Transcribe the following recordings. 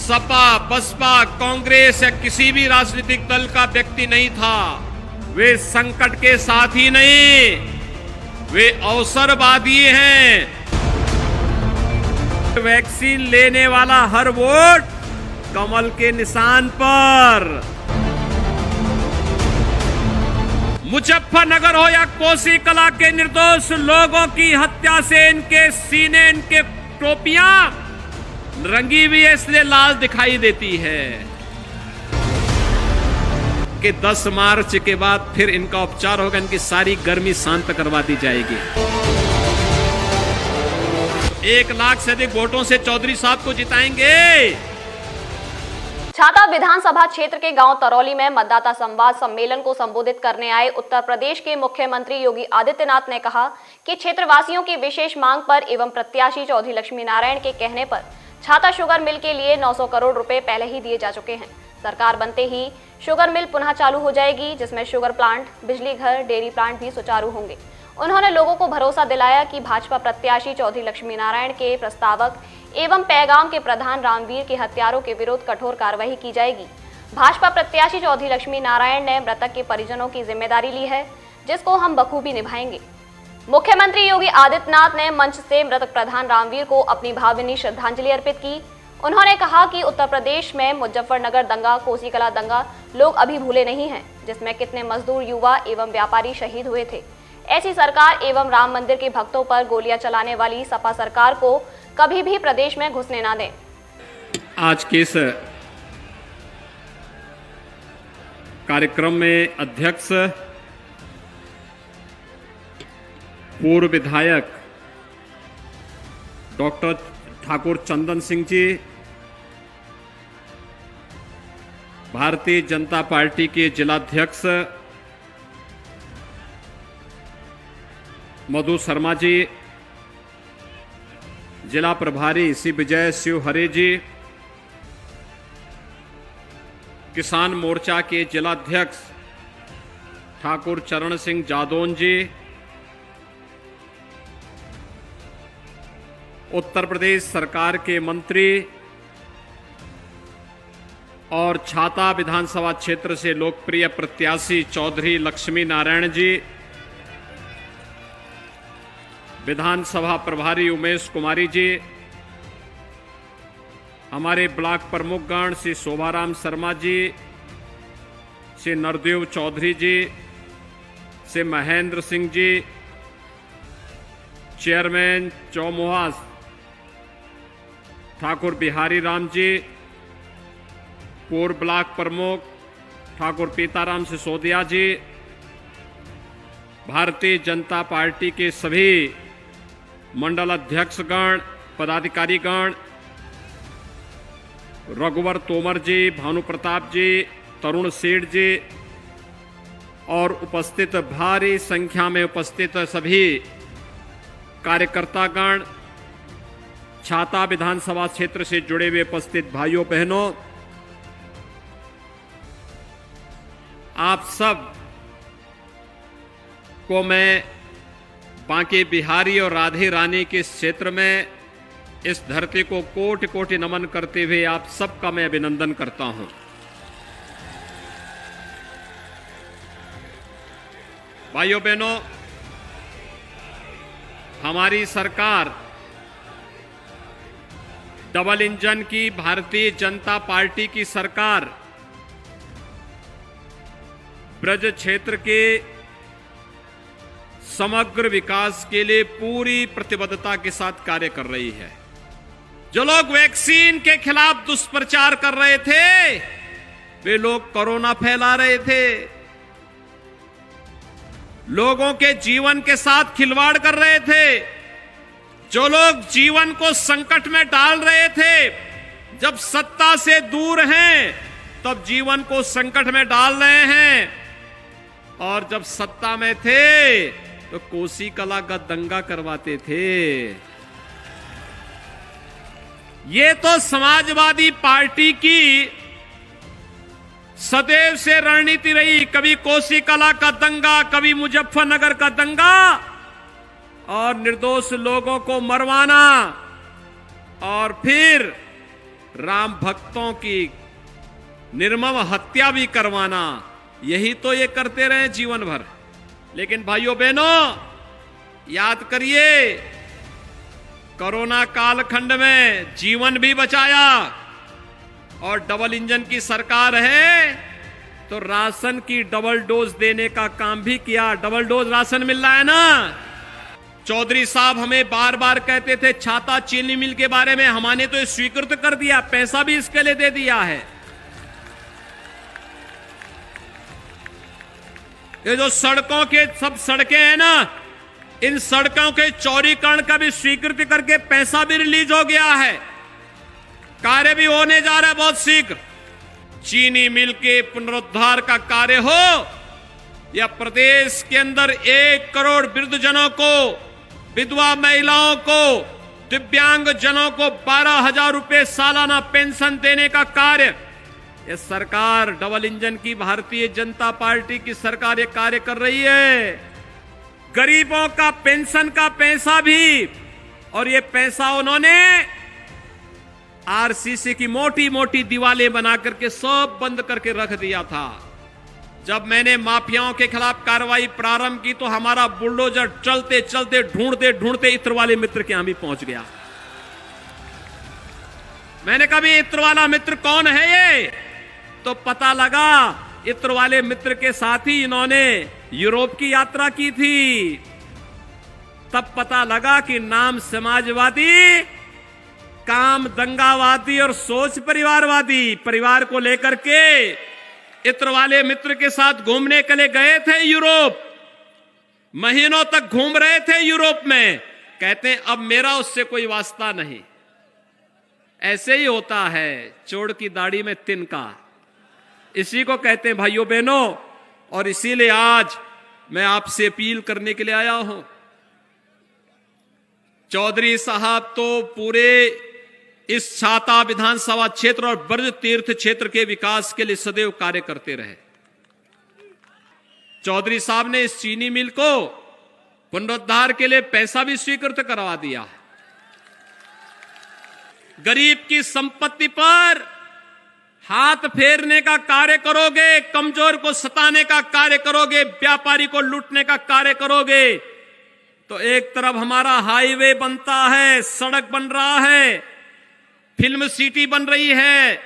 सपा, बसपा, कांग्रेस या किसी भी राजनीतिक दल का व्यक्ति नहीं था। वे संकट के साथी नहीं, वे अवसरवादी हैं। वैक्सीन लेने वाला हर वोट कमल के निशान पर। मुजफ्फरनगर हो या कोसी कला के निर्दोष लोगों की हत्या से इनके सीने, इनके टोपियां रंगी हुई है, इसलिए लाल दिखाई देती है कि 10 मार्च के बाद फिर इनका उपचार होगा, इनकी सारी गर्मी शांत करवा दी जाएगी। 1 लाख से अधिक वोटों से चौधरी साहब को जिताएंगे। छाता विधानसभा क्षेत्र के गांव तरौली में मतदाता संवाद सम्मेलन को संबोधित करने आए उत्तर प्रदेश के मुख्यमंत्री योगी आदित्यनाथ ने कहा कि क्षेत्रवासियों की विशेष मांग पर एवं प्रत्याशी चौधरी लक्ष्मी नारायण के कहने पर छाता शुगर मिल के लिए 900 करोड़ रुपए पहले ही दिए जा चुके हैं। सरकार बनते ही शुगर मिल पुनः चालू हो जाएगी, जिसमें शुगर प्लांट, बिजली घर, डेयरी प्लांट भी सुचारू होंगे। उन्होंने लोगों को भरोसा दिलाया कि भाजपा प्रत्याशी चौधरी लक्ष्मी नारायण के प्रस्तावक एवं पैगाम के प्रधान रामवीर के हत्यारों के विरुद्ध कठोर कार्रवाई की जाएगी। भाजपा प्रत्याशी चौधरी लक्ष्मी नारायण ने मृतक के परिजनों की जिम्मेदारी ली है, जिसको हम बखूबी निभाएंगे। मुख्यमंत्री योगी आदित्यनाथ ने मंच से मृतक प्रधान रामवीर को अपनी भावभीनी श्रद्धांजलि अर्पित की। उन्होंने कहा कि उत्तर प्रदेश में मुजफ्फरनगर दंगा, कोसी कला दंगा लोग अभी भूले नहीं हैं, जिसमें कितने मजदूर, युवा एवं व्यापारी शहीद हुए थे। ऐसी सरकार एवं राम मंदिर के भक्तों पर गोलियां चलाने वाली सपा सरकार को कभी भी प्रदेश में घुसने ना दें। आज के इस कार्यक्रम में अध्यक्ष पूर्व विधायक डॉक्टर ठाकुर चंदन सिंह जी, भारतीय जनता पार्टी के जिलाध्यक्ष मधु शर्मा जी, जिला प्रभारी सी विजय शिव हरे जी, किसान मोर्चा के जिलाध्यक्ष ठाकुर चरण सिंह जादौन जी, उत्तर प्रदेश सरकार के मंत्री और छाता विधानसभा क्षेत्र से लोकप्रिय प्रत्याशी चौधरी लक्ष्मी नारायण जी, विधानसभा प्रभारी उमेश कुमारी जी, हमारे ब्लॉक प्रमुखगण श्री शोभाराम शर्मा जी, श्री नरदेव चौधरी जी, श्री महेंद्र सिंह जी, चेयरमैन चौमुहा ठाकुर बिहारी राम जी, पूर्व ब्लॉक प्रमुख ठाकुर पीताराम सिसोदिया जी, भारतीय जनता पार्टी के सभी मंडल अध्यक्षगण, पदाधिकारीगण, रघुवर तोमर जी, भानु प्रताप जी, तरुण सेठ जी और उपस्थित भारी संख्या में उपस्थित सभी कार्यकर्तागण, छाता विधानसभा क्षेत्र से जुड़े हुए उपस्थित भाइयों बहनों, आप सब को मैं बांके बिहारी और राधे रानी के क्षेत्र में इस धरती को कोटि कोटि नमन करते हुए आप सबका मैं अभिनंदन करता हूं। भाइयों बहनों, हमारी सरकार डबल इंजन की भारतीय जनता पार्टी की सरकार ब्रज क्षेत्र के समग्र विकास के लिए पूरी प्रतिबद्धता के साथ कार्य कर रही है। जो लोग वैक्सीन के खिलाफ दुष्प्रचार कर रहे थे, वे लोग कोरोना फैला रहे थे, लोगों के जीवन के साथ खिलवाड़ कर रहे थे, जो लोग जीवन को संकट में डाल रहे थे, जब सत्ता से दूर हैं तब जीवन को संकट में डाल रहे हैं, और जब सत्ता में थे तो कोसी कला का दंगा करवाते थे। ये तो समाजवादी पार्टी की सदैव से रणनीति रही, कभी कोसी कला का दंगा, कभी मुजफ्फरनगर का दंगा, और निर्दोष लोगों को मरवाना और फिर राम भक्तों की निर्मम हत्या भी करवाना, यही तो ये करते रहे जीवन भर। लेकिन भाइयों बहनों, याद करिए, कोरोना कालखंड में जीवन भी बचाया और डबल इंजन की सरकार है तो राशन की डबल डोज देने का काम भी किया। डबल डोज राशन मिल रहा है ना। चौधरी साहब हमें बार बार कहते थे छाता चीनी मिल के बारे में, हमने तो स्वीकृत कर दिया, पैसा भी इसके लिए दे दिया है। ये जो सड़कों के सब सड़कें हैं ना, इन सड़कों के चौड़ीकरण का भी स्वीकृति करके पैसा भी रिलीज हो गया है। कार्य भी होने जा रहा है बहुत शीघ्र। चीनी मिल के पुनरुद्धार का कार्य हो या प्रदेश के अंदर 1 करोड़ वृद्धजनों को, विधवा महिलाओं को, दिव्यांग जनों को 12,000 रुपए सालाना पेंशन देने का कार्य, ये सरकार डबल इंजन की भारतीय जनता पार्टी की सरकार ये कार्य कर रही है। गरीबों का पेंशन का पैसा भी, और ये पैसा उन्होंने आरसीसी की मोटी मोटी दीवारें बना करके सब बंद करके रख दिया था। जब मैंने माफियाओं के खिलाफ कार्रवाई प्रारंभ की तो हमारा बुलडोजर चलते चलते ढूंढते ढूंढते इत्र वाले मित्र के यहां भी पहुंच गया। मैंने कहा इत्र वाला मित्र कौन है ये, तो पता लगा इत्र वाले मित्र के साथ ही इन्होंने यूरोप की यात्रा की थी। तब पता लगा कि नाम समाजवादी, काम दंगावादी और सोच परिवारवादी। परिवार को लेकर के इत्र वाले मित्र के साथ घूमने के लिए गए थे यूरोप, महीनों तक घूम रहे थे यूरोप में। कहते हैं अब मेरा उससे कोई वास्ता नहीं। ऐसे ही होता है चोर की दाढ़ी में तिनका, इसी को कहते हैं भाइयों बहनों। और इसीलिए आज मैं आपसे अपील करने के लिए आया हूं। चौधरी साहब तो पूरे इस छाता विधानसभा क्षेत्र और ब्रज तीर्थ क्षेत्र के विकास के लिए सदैव कार्य करते रहे। चौधरी साहब ने इस चीनी मिल को पुनरुद्धार के लिए पैसा भी स्वीकृत करवा दिया। गरीब की संपत्ति पर हाथ फेरने का कार्य करोगे, कमजोर को सताने का कार्य करोगे, व्यापारी को लूटने का कार्य करोगे, तो एक तरफ हमारा हाईवे बनता है, सड़क बन रहा है, फिल्म सिटी बन रही है,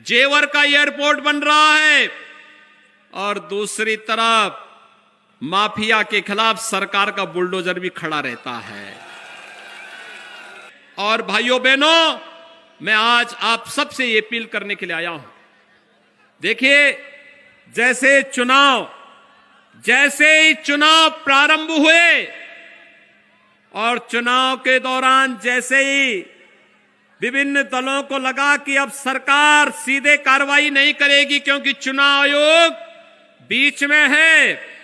जेवर का एयरपोर्ट बन रहा है, और दूसरी तरफ माफिया के खिलाफ सरकार का बुलडोजर भी खड़ा रहता है। और भाइयों बहनों, मैं आज आप सबसे ये अपील करने के लिए आया हूं। देखिए, जैसे ही चुनाव प्रारंभ हुए और चुनाव के दौरान जैसे ही विभिन्न दलों को लगा कि अब सरकार सीधे कार्रवाई नहीं करेगी क्योंकि चुनाव आयोग बीच में है,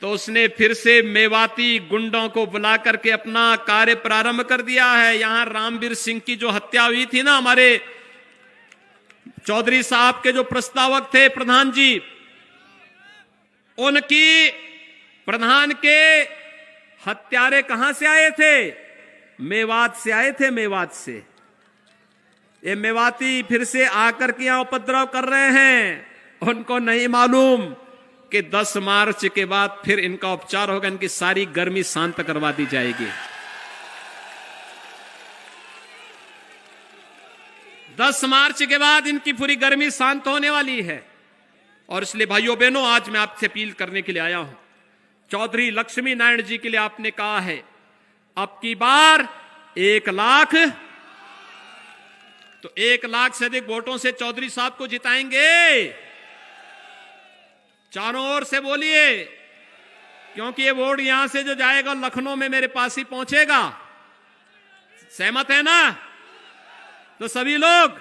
तो उसने फिर से मेवाती गुंडों को बुला करके अपना कार्य प्रारंभ कर दिया है। यहां रामवीर सिंह की जो हत्या हुई थी ना, हमारे चौधरी साहब के जो प्रस्तावक थे प्रधान जी, उनकी प्रधान के हत्यारे कहां से आए थे? मेवात से आए थे, मेवात से। ये मेवाती फिर से आकर के यहां उपद्रव कर रहे हैं। उनको नहीं मालूम कि 10 मार्च के बाद फिर इनका उपचार होगा, इनकी सारी गर्मी शांत करवा दी जाएगी। 10 मार्च के बाद इनकी पूरी गर्मी शांत होने वाली है। और इसलिए भाइयों बहनों, आज मैं आपसे अपील करने के लिए आया हूं। चौधरी लक्ष्मी नारायण जी के लिए आपने कहा है अब की बार 1 लाख, तो 1 लाख से अधिक वोटों से चौधरी साहब को जिताएंगे। चारों ओर से बोलिए, क्योंकि ये वोट यहां से जो जाएगा लखनऊ में मेरे पास ही पहुंचेगा। सहमत है ना? तो सभी लोग